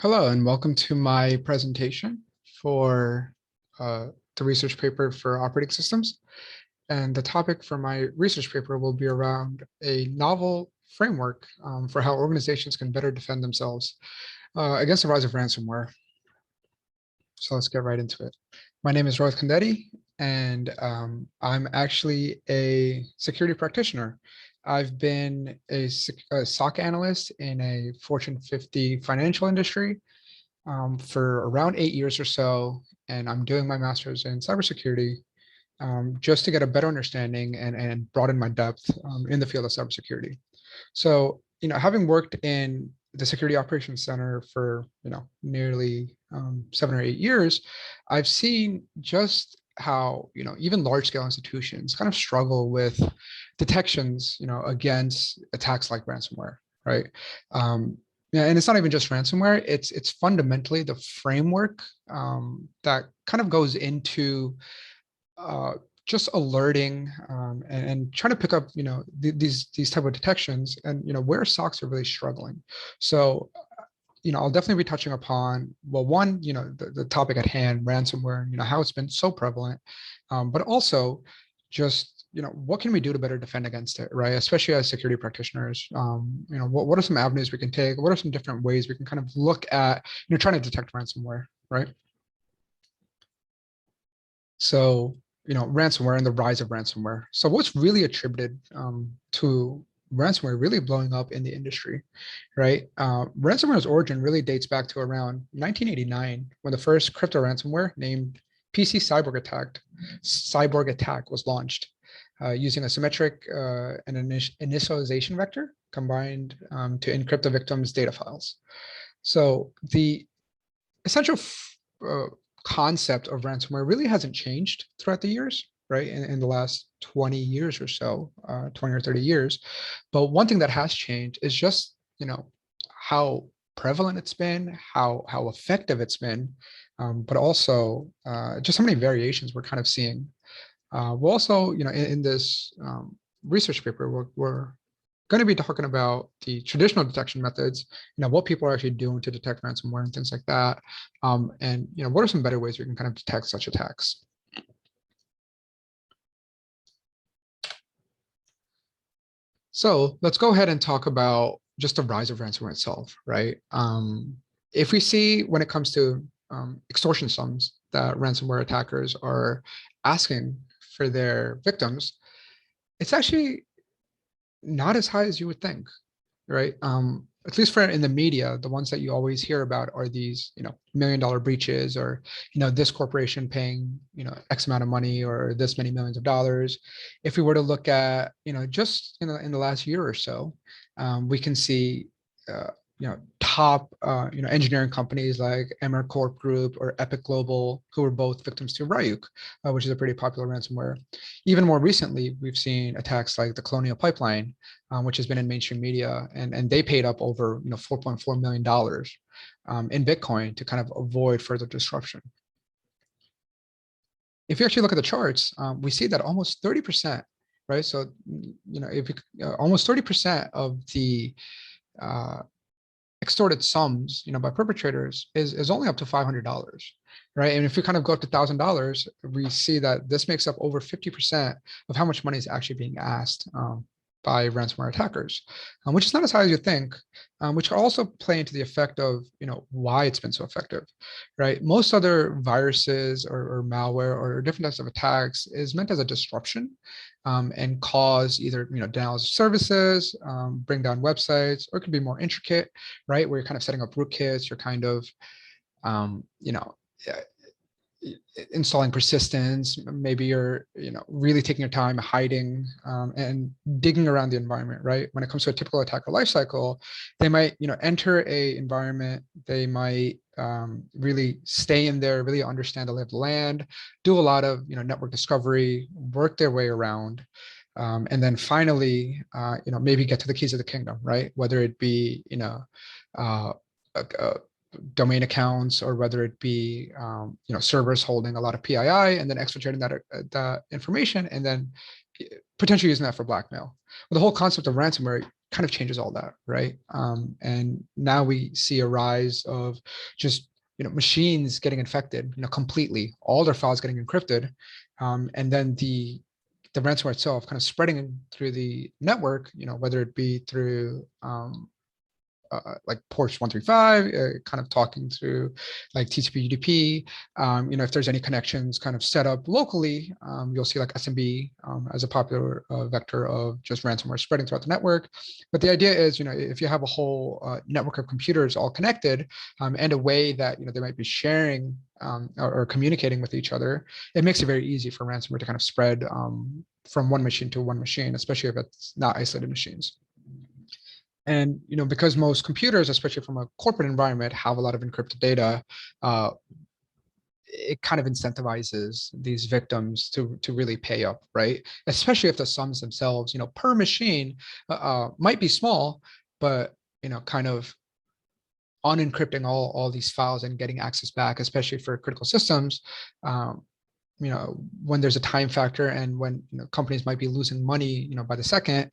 Hello and welcome to my presentation for the research paper for operating systems. And the topic for my research paper will be around a novel framework for how organizations can better defend themselves against the rise of ransomware. So let's get right into it. My name is Rohit Khandetti, and I'm actually a security practitioner. I've been a SOC analyst in a Fortune 50 financial industry for around 8 years or so, and I'm doing my master's in cybersecurity just to get a better understanding and broaden my depth in the field of cybersecurity. So, having worked in the Security Operations Center for, nearly 7 or 8 years, I've seen just how, even large scale institutions kind of struggle with detections, against attacks like ransomware, right? Yeah, and it's not even just ransomware. It's fundamentally the framework that kind of goes into uh, just alerting and trying to pick up, these type of detections and, where SOCs are really struggling. So, I'll definitely be touching upon, well, one, the topic at hand, ransomware, how it's been so prevalent, but also just, what can we do to better defend against it, right? Especially as security practitioners, what are some avenues we can take? What are some different ways we can kind of look at, trying to detect ransomware, right? So, ransomware and the rise of ransomware. So what's really attributed to ransomware really blowing up in the industry, right? Ransomware's origin really dates back to around 1989 when the first crypto ransomware named PC Cyborg Attack was launched using a symmetric and initialization vector combined to encrypt the victim's data files. So the essential concept of ransomware really hasn't changed throughout the years, right? In the last 20 years or so, 20 or 30 years. But one thing that has changed is just, how prevalent it's been, how effective it's been, but also just how many variations we're kind of seeing. We'll also, in this research paper, we're going to be talking about the traditional detection methods, what people are actually doing to detect ransomware and things like that. And, what are some better ways we can kind of detect such attacks? So let's go ahead and talk about just the rise of ransomware itself, right? If we see when it comes to extortion sums that ransomware attackers are asking for their victims, it's actually not as high as you would think, right? At least for in the media, the ones that you always hear about are these, $1 million breaches, or, this corporation paying, X amount of money or this many millions of dollars. If we were to look at, just in the last year or so, we can see, top, engineering companies like Emmer Corp Group or Epic Global, who were both victims to Ryuk, which is a pretty popular ransomware. Even more recently, we've seen attacks like the Colonial Pipeline, which has been in mainstream media, and they paid up over $4.4 million in Bitcoin to kind of avoid further disruption. If you actually look at the charts, we see that almost 30%, right? So, if almost 30% of the extorted sums, by perpetrators is only up to $500, right? And if we kind of go up to $1,000, we see that this makes up over 50% of how much money is actually being asked by ransomware attackers, which is not as high as you think, which can also play into the effect of, why it's been so effective, right? Most other viruses or malware or different types of attacks is meant as a disruption and cause either, denials of services, bring down websites, or it could be more intricate, right? Where you're kind of setting up rootkits, you're kind of, installing persistence. Maybe you're, really taking your time hiding and digging around the environment, right? When it comes to a typical attacker lifecycle, they might, enter a environment, they might really stay in there, really understand the lay of the land, do a lot of, network discovery, work their way around. And then finally, maybe get to the keys of the kingdom, right? Whether it be, uh, domain accounts, or whether it be servers holding a lot of PII and then exfiltrating that information and then potentially using that for blackmail. Well, the whole concept of ransomware kind of changes all that, right? And now we see a rise of just machines getting infected, completely, all their files getting encrypted, and then the ransomware itself kind of spreading through the network, whether it be through like ports 135, kind of talking through like TCP UDP. If there's any connections kind of set up locally, you'll see like SMB as a popular vector of just ransomware spreading throughout the network. But the idea is, if you have a whole network of computers all connected, and a way that they might be sharing or communicating with each other, it makes it very easy for ransomware to kind of spread from one machine to one machine, especially if it's not isolated machines. And because most computers, especially from a corporate environment, have a lot of encrypted data, it kind of incentivizes these victims to really pay up, right? Especially if the sums themselves, per machine, might be small, but kind of unencrypting all these files and getting access back, especially for critical systems, when there's a time factor and when companies might be losing money by the second,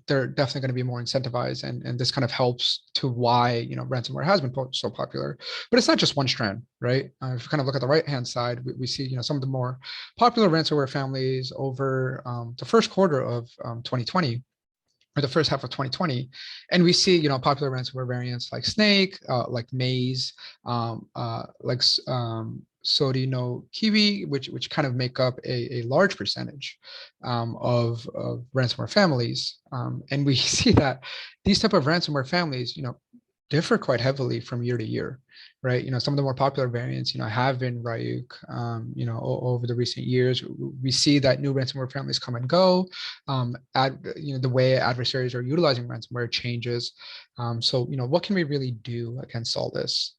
they're definitely going to be more incentivized, and this kind of helps to why ransomware has been so popular. But it's not just one strand, right? If you kind of look at the right hand side, we see some of the more popular ransomware families over the first quarter of 2020, or the first half of 2020, and we see popular ransomware variants like Snake, like Maze, like Sodi no Kiwi, which kind of make up a large percentage of ransomware families, and we see that these type of ransomware families differ quite heavily from year to year, right? Some of the more popular variants, have been Ryuk, over the recent years. We see that new ransomware families come and go. The way adversaries are utilizing ransomware changes. So, what can we really do against all this?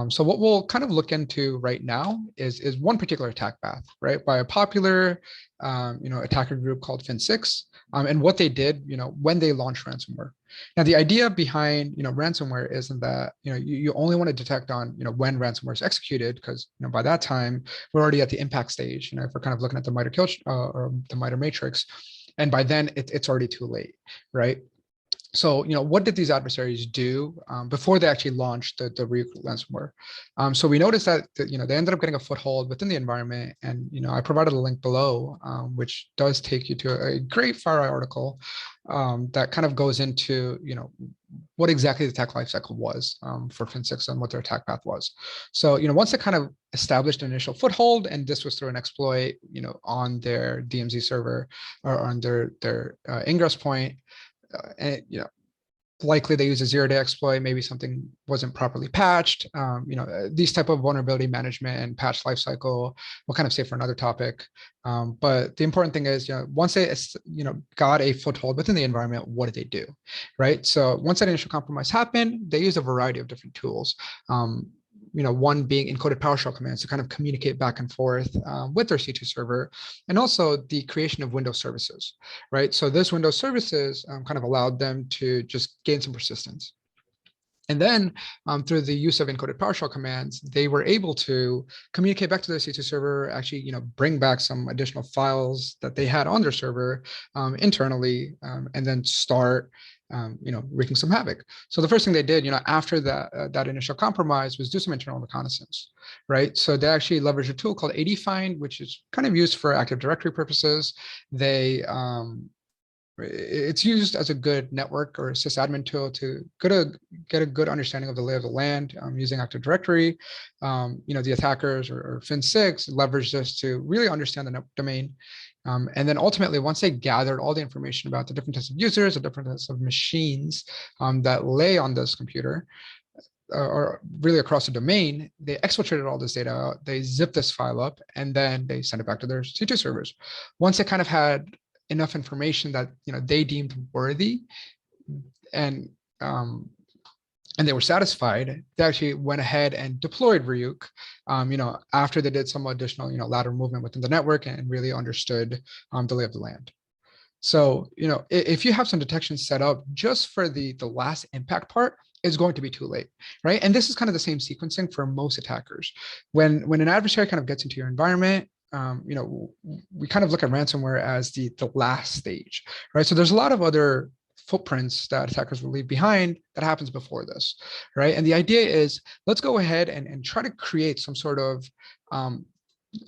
So what we'll kind of look into right now is one particular attack path, right? By a popular, attacker group called Fin6, and what they did, when they launched ransomware. Now, the idea behind ransomware isn't that you only want to detect on when ransomware is executed, because by that time we're already at the impact stage. If we're kind of looking at the MITRE kill or the MITRE matrix, and by then it's already too late, right? So, what did these adversaries do before they actually launched the ransomware? So we noticed that, they ended up getting a foothold within the environment, and I provided a link below, which does take you to a great FireEye article that kind of goes into what exactly the attack lifecycle was for Fin6 and what their attack path was. So once they kind of established an initial foothold, and this was through an exploit on their DMZ server or on their ingress point. And likely they use a zero-day exploit. Maybe something wasn't properly patched. These type of vulnerability management and patch lifecycle we'll kind of say for another topic. But the important thing is, once they got a foothold within the environment, what did they do, right? So once that initial compromise happened, they used a variety of different tools. One being encoded PowerShell commands to kind of communicate back and forth with their C2 server, and also the creation of Windows services, right? So this Windows services kind of allowed them to just gain some persistence. And then through the use of encoded PowerShell commands, they were able to communicate back to their C2 server, actually, bring back some additional files that they had on their server internally, and then start wreaking some havoc. So the first thing they did, after that initial compromise, was do some internal reconnaissance, right? So they actually leveraged a tool called ADFind, which is kind of used for Active Directory purposes. It's used as a good network or sysadmin tool to get a good understanding of the lay of the land using Active Directory. The attackers or Fin6 leveraged this to really understand the domain. And then ultimately, once they gathered all the information about the different types of users, the different types of machines that lay on this computer, or really across the domain, they exfiltrated all this data, they zipped this file up, and then they sent it back to their C2 servers. Once they kind of had enough information that they deemed worthy, and they were satisfied, they actually went ahead and deployed Ryuk, after they did some additional, lateral movement within the network and really understood the lay of the land. So, if you have some detection set up just for the last impact part, it's going to be too late, right? And this is kind of the same sequencing for most attackers. When an adversary kind of gets into your environment, we kind of look at ransomware as the last stage, right? So there's a lot of other footprints that attackers will leave behind that happens before this, right? And the idea is, let's go ahead and try to create some sort of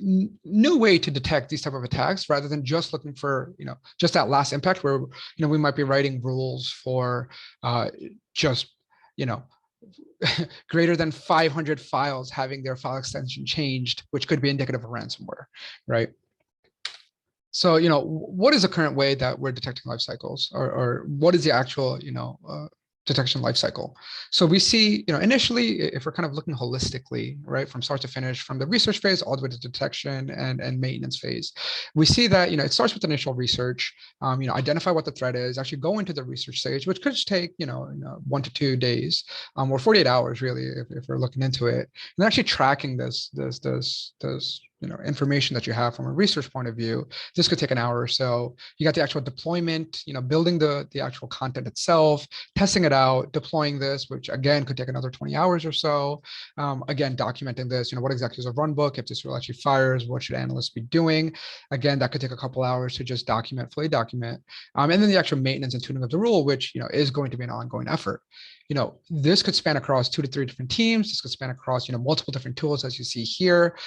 new way to detect these type of attacks rather than just looking for, just that last impact where, we might be writing rules for just, you know, greater than 500 files having their file extension changed, which could be indicative of ransomware, right? So, what is the current way that we're detecting life cycles, or what is the actual, detection life cycle? So we see, initially, if we're kind of looking holistically, right, from start to finish, from the research phase all the way to detection and maintenance phase, we see that, it starts with initial research, identify what the threat is, actually go into the research stage, which could just take, 1 to 2 days, or 48 hours, really, if we're looking into it, and actually tracking this information that you have from a research point of view. This could take an hour or so. You got the actual deployment, building the actual content itself, testing it out, deploying this, which again could take another 20 hours or so. Again, documenting this, what exactly is a run book? If this rule actually fires, what should analysts be doing? Again, that could take a couple hours to just fully document. And then the actual maintenance and tuning of the rule, which is going to be an ongoing effort. This could span across 2 to 3 different teams. This could span across, multiple different tools, as you see here.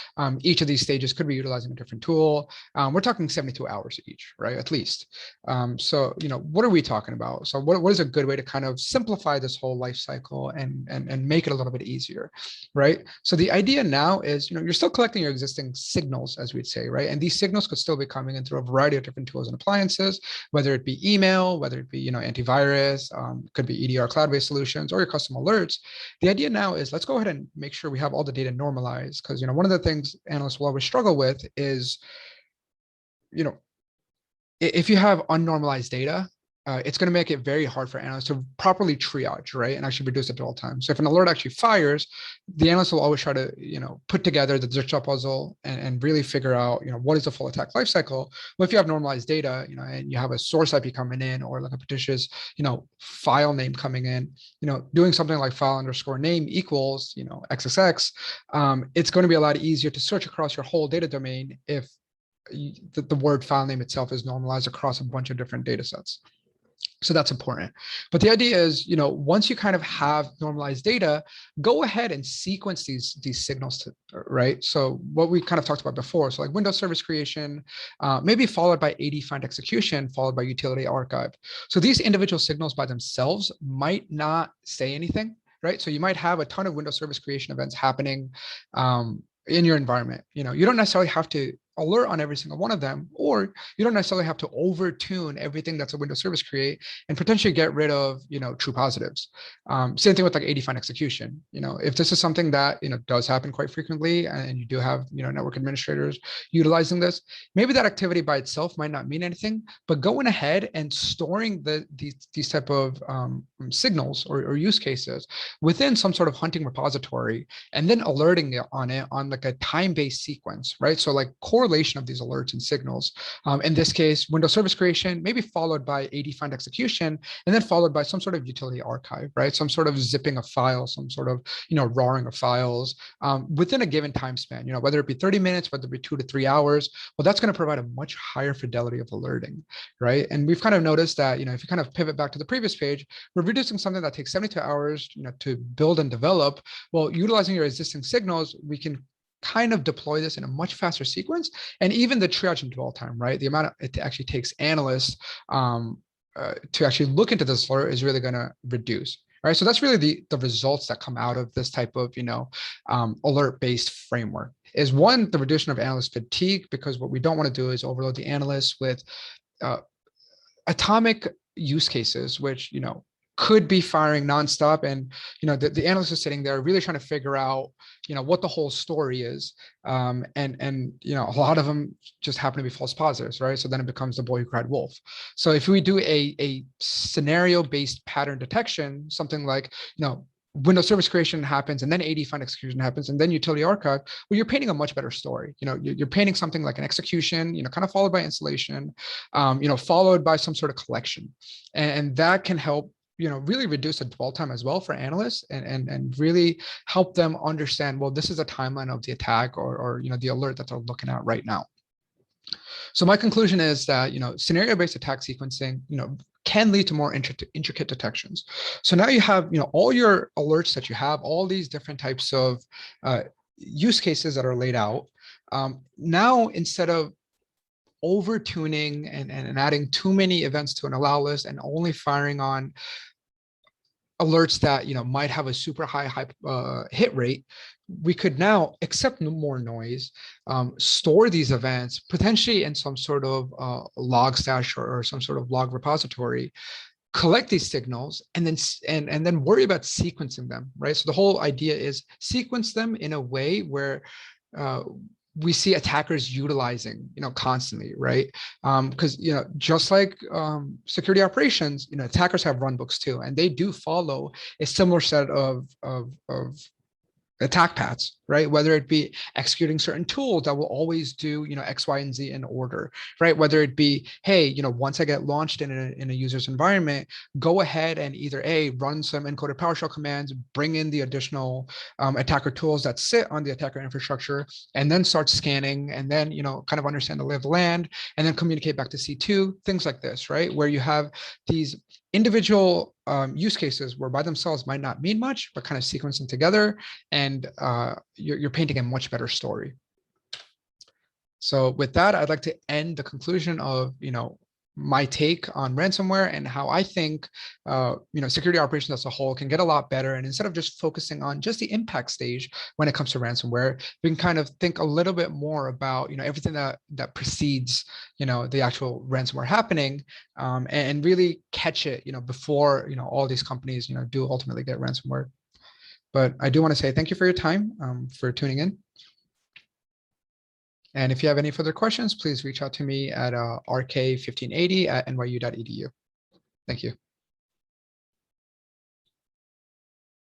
Each of these stages could be utilizing a different tool. We're talking 72 hours each, right? At least. So, what are we talking about? So what is a good way to kind of simplify this whole life cycle and make it a little bit easier, right? So the idea now is, you're still collecting your existing signals, as we'd say, right? And these signals could still be coming in through a variety of different tools and appliances, whether it be email, whether it be, antivirus, could be EDR cloud-based solutions, or your custom alerts. The idea now is, let's go ahead and make sure we have all the data normalized, because one of the things analysts will always struggle with is, if you have unnormalized data, it's going to make it very hard for analysts to properly triage, right, and actually reduce it to all time. So if an alert actually fires, the analyst will always try to, put together the jigsaw puzzle and really figure out, what is the full attack lifecycle. Well, if you have normalized data, and you have a source IP coming in, or like a fictitious, file name coming in, doing something like file underscore name equals, XXX, it's going to be a lot easier to search across your whole data domain if the word file name itself is normalized across a bunch of different data sets. So that's important. But the idea is, once you kind of have normalized data, go ahead and sequence these signals right? So what we kind of talked about before, so like Windows service creation, maybe followed by AD find execution, followed by utility archive. So these individual signals by themselves might not say anything, right? So you might have a ton of Windows service creation events happening in your environment. You don't necessarily have to alert on every single one of them, or you don't necessarily have to overtune everything that's a Windows service create and potentially get rid of, true positives. Same thing with like AD find execution. If this is something that, does happen quite frequently, and you do have, network administrators utilizing this, maybe that activity by itself might not mean anything, but going ahead and storing these type of signals or use cases within some sort of hunting repository, and then alerting it on like a time-based sequence, right? So like correlation of these alerts and signals. In this case, Windows service creation, maybe followed by AD find execution, and then followed by some sort of utility archive, right? Some sort of zipping of files, some sort of, rawing of files within a given time span, whether it be 30 minutes, whether it be 2 to 3 hours. Well, that's going to provide a much higher fidelity of alerting, right? And we've kind of noticed that, if you kind of pivot back to the previous page, we're reducing something that takes 72 hours, to build and develop. Well, utilizing your existing signals, we can kind of deploy this in a much faster sequence. And even the triage and dwell time, right? The amount it actually takes analysts to actually look into this alert is really going to reduce. Right. So that's really the results that come out of this type of, alert-based framework. Is one, the reduction of analyst fatigue, because what we don't want to do is overload the analysts with atomic use cases, which, could be firing nonstop. And, the analyst is sitting there really trying to figure out, what the whole story is. And a lot of them just happen to be false positives, right? So then it becomes the boy who cried wolf. So if we do a scenario-based pattern detection, something like, Windows service creation happens, and then AD find execution happens, and then utility archive, well, you're painting a much better story. You're painting something like an execution, kind of followed by installation, followed by some sort of collection. And that can help, really reduce the dwell time as well for analysts, and really help them understand, well, this is a timeline of the attack, or the alert that they're looking at right now. So my conclusion is that, scenario-based attack sequencing, can lead to more intricate detections. So now you have, all your alerts that you have, all these different types of use cases that are laid out. Now, instead of over tuning and adding too many events to an allow list and only firing on alerts that might have a super high hit rate, we could now accept more noise, store these events potentially in some sort of log stash or some sort of log repository, collect these signals, and then worry about sequencing them, right? So the whole idea is sequence them in a way where we see attackers utilizing, constantly, right? Because just like security operations, attackers have run books too, and they do follow a similar set of attack paths, right? Whether it be executing certain tools that will always do, X, Y, and Z in order, right? Whether it be, hey, once I get launched in a user's environment, go ahead and either run some encoded PowerShell commands, bring in the additional attacker tools that sit on the attacker infrastructure, and then start scanning, and then, kind of understand the lay of the land, and then communicate back to C2, things like this, right? Where you have these individual use cases where by themselves might not mean much, but kind of sequence them together, and you're painting a much better story. So with that, I'd like to end the conclusion of, my take on ransomware and how I think, security operations as a whole can get a lot better. And instead of just focusing on just the impact stage when it comes to ransomware, we can kind of think a little bit more about, everything that precedes, the actual ransomware happening, and really catch it, before, all these companies, do ultimately get ransomware. But I do want to say thank you for your time, for tuning in. And if you have any further questions, please reach out to me at rk1580@nyu.edu. Thank you.